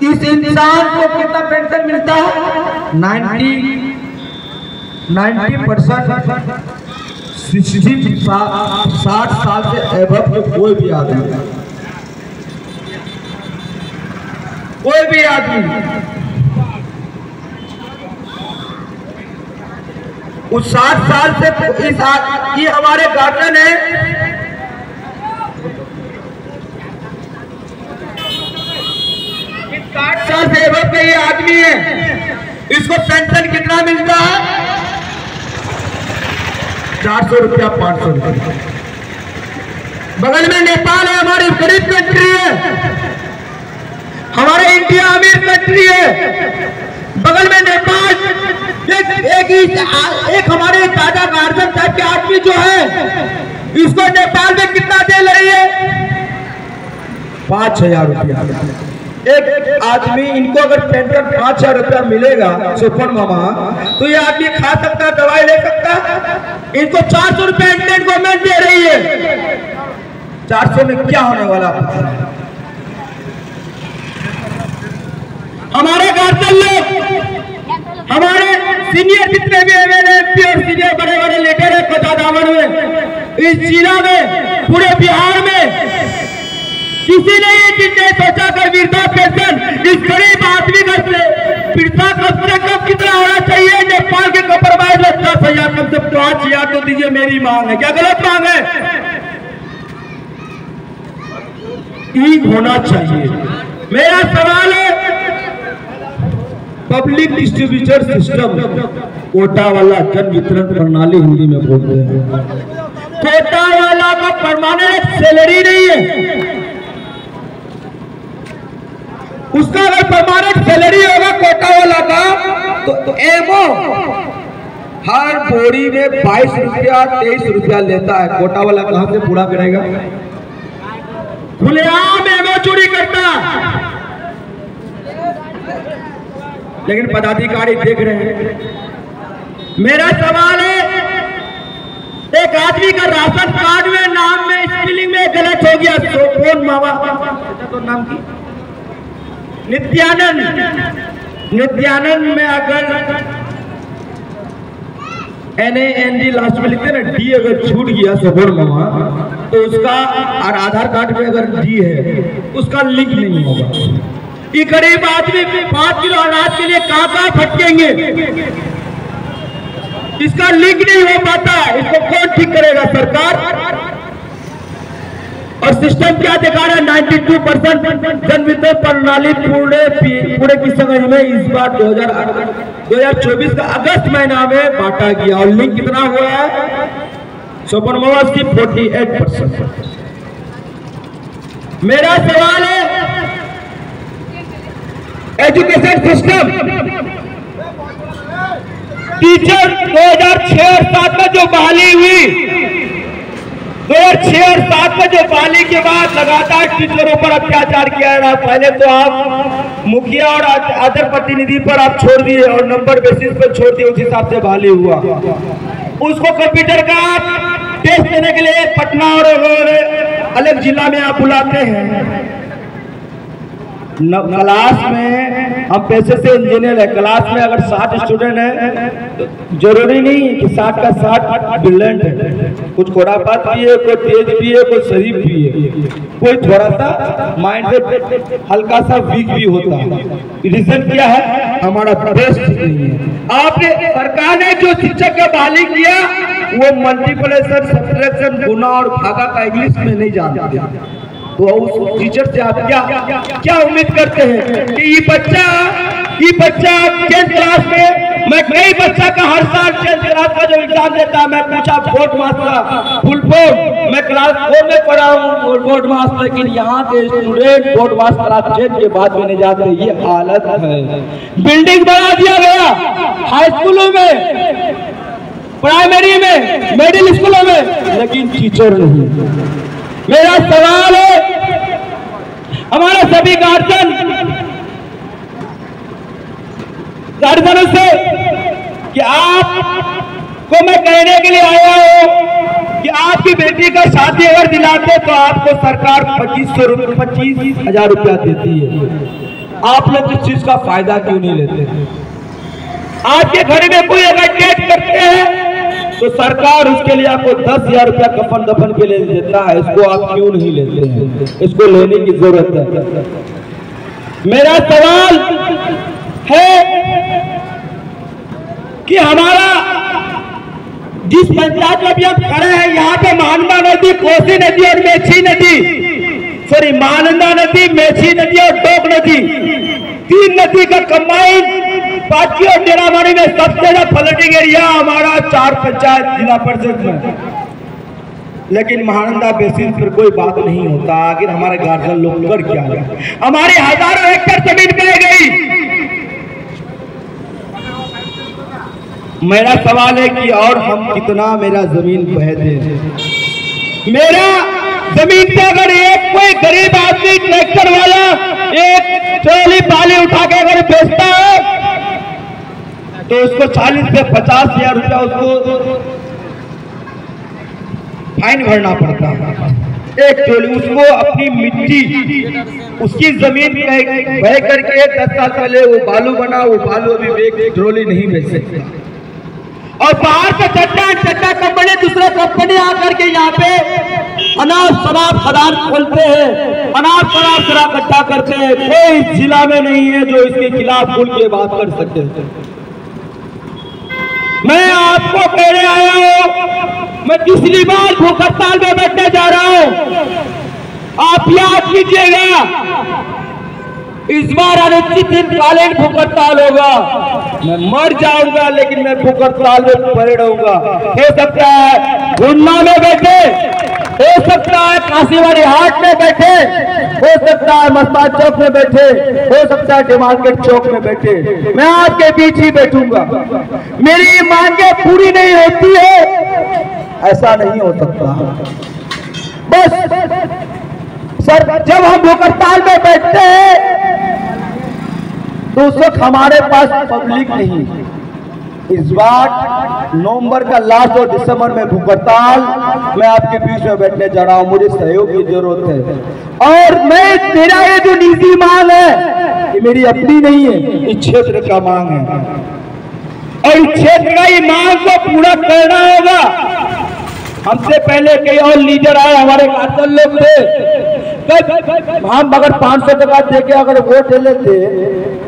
इस इंसान को कितना पेंशन मिलता है? 90% 60 साल से एबव के कोई भी आदमी उस 60 साल से ये हमारे गार्जियन है, इस 60 साल से एबव के ये आदमी है, इसको पेंशन कितना मिलता है? 400 रुपया 500 रुपया। बगल में नेपाल है, हमारी गरीब कंट्री है, हमारे इंडिया अमीर कंट्री है। बगल में नेपाल एक हमारे दादा गार्जियन टाइप के आदमी जो है, इसको नेपाल में कितना दे रही है? 5000 रुपया एक आदमी। इनको अगर पेंशन 5000 रुपया मिलेगा सुपर मामा, तो ये आदमी खा सकता, दवाई ले सकता। इनको 400 रुपया इंडियन गवर्नमेंट दे रही है। 400 में क्या होने वाला? हमारे गार्जियन लोग, हमारे सीनियर जितने भी एमएलए एमपी और सीनियर बड़े बड़े लीडर है कोटा दामन में, इस जिला में, पूरे बिहार में किसी ने ये चीज नहीं सोचा कि वृद्धा पेंशन इस गरीब आदमी का वृद्धा कम से कम कितना होना चाहिए? नेपाल के कंप्रोमाइज में 10,000 कम से 5,000 तो दीजिए, मेरी मांग है। क्या गलत मांग है? ठीक होना चाहिए। मेरा सवाल है, पब्लिक डिस्ट्रीब्यूटर सिस्टम, कोटा वाला जन वितरण प्रणाली हिंदी में बोलते हैं, कोटा वाला का परमानेंट सैलरी नहीं है। उसका अगर परमानेंट सैलरी होगा कोटा वाला का, तो एमओ हर बोरी में 22 रुपया 23 रुपया लेता है। कोटा वाला कहां से पूरा करेगा? खुलेआम एमओ चोरी करता, लेकिन पदाधिकारी देख रहे हैं। मेरा सवाल है, एक आदमी का राशन कार्ड में नाम में स्पेलिंग में गलत हो गया, कौन मामा तो नाम की नित्यानंद में अगर NAND लास्ट में लिखते ना, डी अगर छूट गया सोबोर मामा, तो उसका, और आधार कार्ड में अगर डी है, उसका लिंक नहीं होगा। ये गरीब आदमी 5 किलो अनाज के लिए कहां भटकेंगे? इसका लिंक नहीं हो पाता। इसको कौन ठीक करेगा? सरकार। और सिस्टम क्या दिखा रहा है? 92% जन वितरण प्रणाली पूरे की समझ में इस बार 2024 का अगस्त महीना में बांटा गया, और लिंक कितना हुआ है? सुपर मोबाइल की 48%। मेरा सवाल है, एजुकेशन सिस्टम, टीचर 2006 और 2007 में जो बहाली हुई, 2006 और 2007 में जो बहाली के बाद लगातार टीचरों पर अत्याचार किया रहा। पहले तो आप मुखिया और अदर प्रतिनिधि पर आप छोड़ दिए और नंबर बेसिस पर छोड़ दिए, उस हिसाब से बहाली हुआ। उसको कंप्यूटर का टेस्ट देने के लिए पटना और अलग जिला में आप बुलाते हैं। क्लास में हम पैसे से इंजीनियर है, क्लास में अगर 60 स्टूडेंट है, तो जरूरी नहीं कि 60 का 60 ब्रिलियंट है। कुछ खोरापात भी है, कोई तेज भी है, कोई शरीफ भी है, कोई थोड़ा सा माइंड से हल्का सा वीक भी होता है। रीजन क्या है? हमारा बेस्ट नहीं है। आपने, सरकार ने जो शिक्षक का बहाली किया, वो मल्टीप्लिकेशन, सब्ट्रैक्शन, गुना और भागा का इंग्लिश में नहीं जानते, तो उस टीचर से आप क्या उम्मीद करते हैं कि ये बच्चा 10th क्लास में, मैं कई बच्चा का हर साल 10th क्लास का जो एग्जाम देता है, मैं पूछा बोर्ड मास्टर फुल फॉर्म, मैं क्लास 4 में पढ़ा हूँ बोर्ड मास्टर, लेकिन यहाँ के स्टूडेंट बोर्ड मास्टर क्लास 10 के बाद में नहीं जाते। ये हालत है। बिल्डिंग बना दिया गया हाई स्कूलों में, प्राइमरी में, मिडिल स्कूलों में, लेकिन टीचर नहीं। मेरा सवाल है हमारे सभी गार्जियनों से कि आपको मैं कहने के लिए आया हूं कि आपकी बेटी का शादी अगर दिलाते तो आपको सरकार 25,000 रुपया देती है। आप लोग इस चीज का फायदा क्यों नहीं लेते? आपके घर में कोई अगर डेट करते हैं तो सरकार उसके लिए आपको 10,000 रुपया कफन दफन के लिए देता है। इसको आप क्यों नहीं लेते हैं? इसको लेने की जरूरत है। मेरा सवाल है कि हमारा जिस पंचायत में भी हम खड़े हैं, यहाँ पे महानंदा नदी, कोसी नदी और मेची नदी, सॉरी महानंदा नदी, मेची नदी और डोक नदी, 3 नदी का कंबाइन पाटकी और डेरामारी में सबसे ज्यादा फ्लडिंग एरिया हमारा 4 पंचायत जिला परिषद में। लेकिन महानंदा बेसिन पर कोई बात नहीं होता। आखिर हमारे गार्जियन लोग कर क्या गए? हमारी हजारों एकड़ जमीन बह गई। मेरा सवाल है कि और हम कितना मेरा जमीन बह दे? मेरा जमीन पे अगर एक कोई गरीब आदमी ट्रैक्टर वाला एक ट्रॉली बाली उठा के अगर बेचता है तो उसको 40 से 50,000 रुपया उसको फाइन भरना पड़ता है। एक ट्रॉली उसको अपनी मिट्टी उसकी जमीन बह करके 10 साल पहले वो बालू बना, वो बालू अभी एक ट्रॉली नहीं बेच सकता। और बाहर से चट्टा कंपनी, दूसरे कंपनी आकर के यहाँ पे अनाज शराब खदान खोलते हैं, अनाज शराब इकट्ठा करते हैं। कोई जिला में नहीं है जो इसके खिलाफ खुल के बात कर सकते हैं। मैं आपको कहने आया हूं, मैं तीसरी बार भूख हड़ताल में बैठने जा रहा हूं। आप याद कीजिएगा, इस बार अनिश्चितकालीन भूख हड़ताल होगा। मैं मर जाऊंगा लेकिन मैं भूख हड़ताल में पड़े रहूंगा। हो सकता है गुन्ना में बैठे, हो सकता है काशीवाड़ी हाट में बैठे, हो सकता है मस्तान चौक में बैठे, हो सकता है डी मार्केट चौक में बैठे, मैं आपके बीच ही बैठूंगा। मेरी मांगे पूरी नहीं होती है, ऐसा नहीं हो सकता। बस सर, जब हम भूख हड़ताल में बैठते हैं तो उस वक्त हमारे पास पब्लिक नहीं। इस बार नवंबर का लास्ट और दिसंबर में भूख हड़ताल मैं आपके बीच में बैठने जा रहा हूं। मुझे सहयोग की जरूरत है और मेरा ये जो निजी मांग है ये मेरी अपनी नहीं है, इस क्षेत्र का मांग है और इस क्षेत्र का ये मांग को पूरा करना होगा। हमसे पहले कई और लीडर आए, हमारे गार्जियन लोग थे। हम अगर 500 टका देके अगर वोट ले लेते,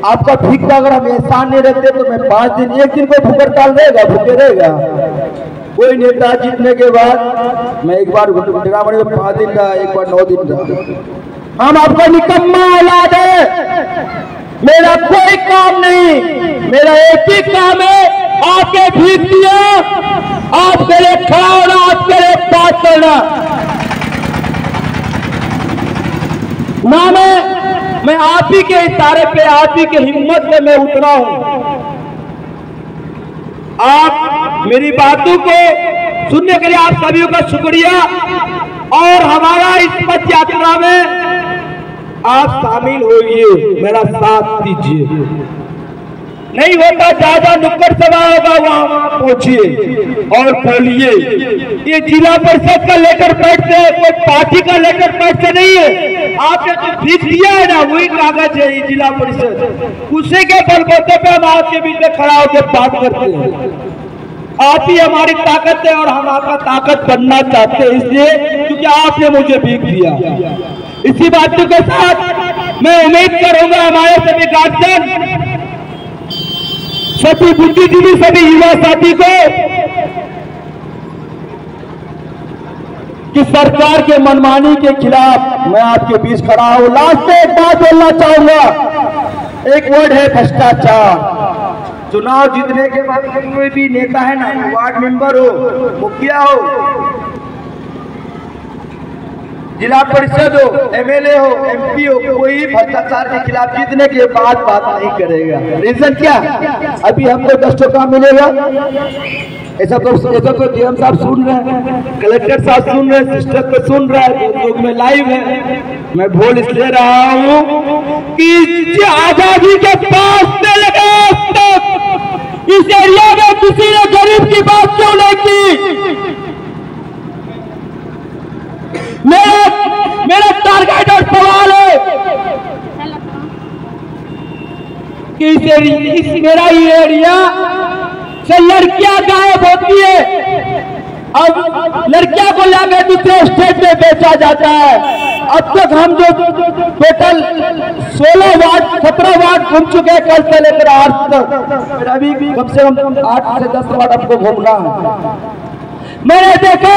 आपका भीख का अगर हम एहसान नहीं रखते तो मैं 5 दिन, एक दिन को भूख हड़ताल रहेगा, भूखे रहेगा। कोई नेता जीतने के बाद मैं एक बार डेरामारी में 5 दिन रहा, एक बार 9 दिन रहा। हम आपका निकम्मा औलाद है, मेरा कोई काम नहीं, मेरा एक ही काम है, आपके भीख दिया, आपके लिए खड़ा होना, आपके लिए बात करना। ना मैं आप ही के इशारे पे, आप ही के हिम्मत में मैं उतरा हूं। आप मेरी बातों को सुनने के लिए आप सभी का शुक्रिया और हमारा इस पथ यात्रा में आप शामिल होइए, मेरा साथ दीजिए। नहीं होता ज्यादा नुक्कड़ सभा होगा, वहां पहुंचिए और बोलिए। ये जिला परिषद का लेटर पैड से, कोई पार्टी का लेटर पैड से नहीं है। आपने जो भीख दिया है ना, वही कागज है ये जिला परिषद। उसी के बलबूते पे हम आपके बीच में खड़ा होकर बात करते हैं। आप ही हमारी ताकत है और हम आपका ताकत बनना चाहते हैं, इसलिए क्योंकि आपने मुझे भीख दिया। इसी बातों के साथ मैं उम्मीद करूंगा हमारे सभी गार्जियन, सभी बुद्धिजीवी, सभी युवा साथी को कि सरकार के मनमानी के खिलाफ मैं आपके बीच खड़ा हूं। लास्ट में एक बात बोलना चाहूंगा, एक वर्ड है भ्रष्टाचार। चुनाव जीतने के बाद कोई भी नेता है ना, वार्ड मेंबर हो, मुखिया हो, जिला परिषद हो, एमएलए हो, एमपी हो, कोई भ्रष्टाचार के खिलाफ जीतने के बाद बात नहीं करेगा। रीजन क्या? अभी हमको 10 टका मिलेगा, ऐसा तो डीएम साहब सुन रहे हैं, कलेक्टर साहब सुन रहे हैं, सिस्टर पे सुन रहा है, लोग में लाइव है। मैं बोल इसलिए रहा हूँ कि आजादी के 5 से लेकर तक इस एरिया में किसी ने गरीब की बात क्यों नहीं की? मेरा टारगेट और सवाल है, कि इस मेरा ही एरिया से लड़कियां गायब होती है। अब लड़कियां को लाकर दूसरे स्टेट में बेचा जाता है। अब तक हम जो टोटल 16 वार्ड 17 वार्ड घूम चुके हैं, कल से लेकर आज तक। अभी कम से कम 8 से 10 वार्ड आपको घूमना है। मैंने देखा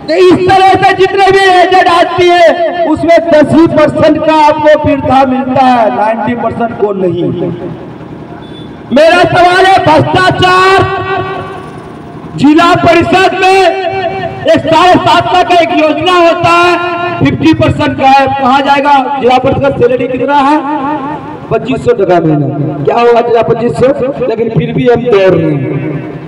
कि इस तरह से जितने भी एजेंट आती है उसमें 10% का आपको वृद्धा मिलता है, 90% को नहीं। मेरा सवाल है, भ्रष्टाचार जिला परिषद में एक 7.5 लाख का एक योजना होता है, 50% का है, कहा जाएगा जिला परिषद सैलरी कितना है? 2500 टका महीना। क्या होगा जिला 2500? लेकिन फिर भी हम दौड़ रहे हैं।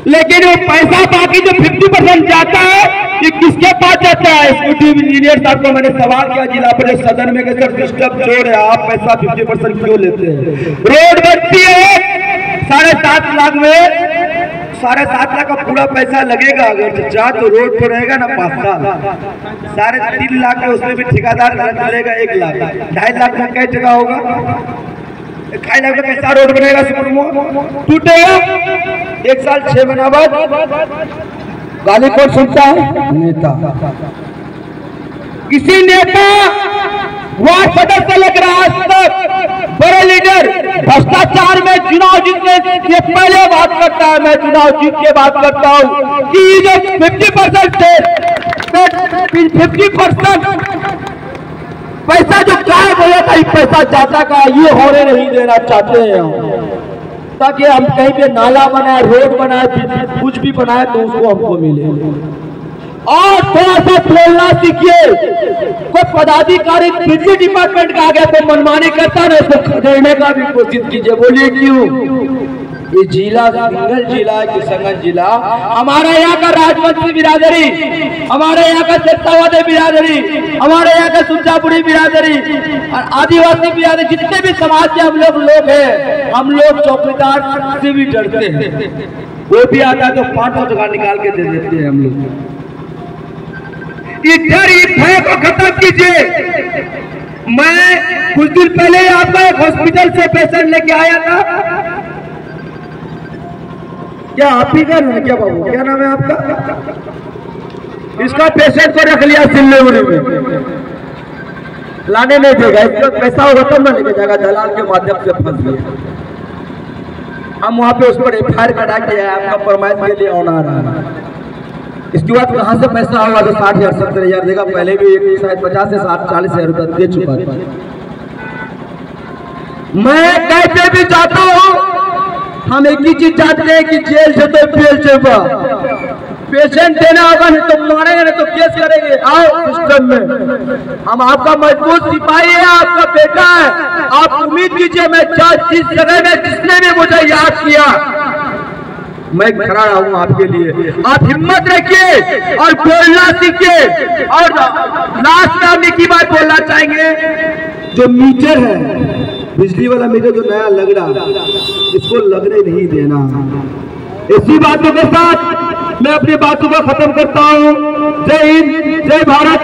लेकिन वो पैसा बाकी जो 50% जाता है ये किसके पास जाता है? एग्जीक्यूटिव इंजीनियर साहब को मैंने सवाल किया जिला परिषद सदन में, सर सिस्टम चोर है, आप पैसा 50% क्यों लेते हैं? रोड बनती है 7.5 लाख में, 7.5 लाख का पूरा पैसा लगेगा। अगर जा तो रोड पर रहेगा ना 5 साल, 3.5 लाख है, उसमें भी ठेकेदार चलेगा 1 लाख, 2.5 लाख में कई जगह होगा? 2.5 लाख में कैसा रोड बनेगा? टूटेगा। 1 साल 6 महीना बाद गाली कौन सुनता है? नेता। किसी नेता वार्ड सदस्य लेकर आज तक बड़े लीडर भ्रष्टाचार में चुनाव जीतने से पहले बात करता है, मैं चुनाव जीत के बात करता हूँ कि जो 50% थे 50% पैसा जो गायब हो जाता है, पैसा जाता का ये होने नहीं देना चाहते हैं हम, ताकि हम कहीं पे नाला बनाए, रोड बनाए, कुछ भी बनाए तो उसको हमको मिले। और थोड़ा सा बोलना सीखिए। कोई पदाधिकारी बिजली डिपार्टमेंट का आ गया तो मनमानी करता है, उसको खदेड़ने का भी कोशिश कीजिए। बोलिए क्यों? ये जिला सिंगल जिला है, किशनगंज जिला, हमारे यहाँ का राजवंशी बिरादरी, हमारे यहाँ का शेरशाहवादी बिरादरी, हमारे यहाँ का सुरजापुरी बिरादरी और आदिवासी बिरादरी, जितने भी समाज के हम लोग हैं, हम लोग चौकीदार से भी डरते हैं। वो भी आता है तो 500 टका निकाल के दे देते हैं हम लोग। इधर इस भय को खत्म कीजिए। मैं कुछ दिन पहले आपका एक हॉस्पिटल से पेशेंट लेके आया था। क्या आप ही का क्या बाबू, क्या नाम है आपका? इसका पेशेंट को रख लिया सिल्लीगुड़ी में, लाने नहीं देगा, इसका पैसा होगा तब ना लेके जाएगा, दलाल के माध्यम से फंस गया। हम वहां पे उस पर FIR कटा के आपका फरमाइश के लिए आना रहा। इसके बाद कहाँ से पैसा होगा? तो 60,000 70,000 देगा। पहले भी शायद 50 से 40,000 रुपया दे चुका था। मैं कहते भी जाता हूँ, हम एक ही चीज चाहते हैं कि जेल से तो जेल से पेशेंट देना होगा, नहीं तो मारेंगे, नहीं तो केस करेंगे। आओ सिस्टम में, हम आपका मजबूत सिपाही है, आपका बेटा है। आप उम्मीद कीजिए, मैं जिस जगह में जिसने भी मुझे याद किया मैं खड़ा हूँ आपके लिए। आप हिम्मत रखिए और बोलना सीखिए। और लास्ट में हम एक ही बात बोलना चाहेंगे, जो मीटर है, बिजली वाला मीटर जो नया लग रहा, इसको लगने नहीं देना। इसी बातों के साथ मैं अपनी बातों को खत्म करता हूँ। जय हिंद, जय भारत।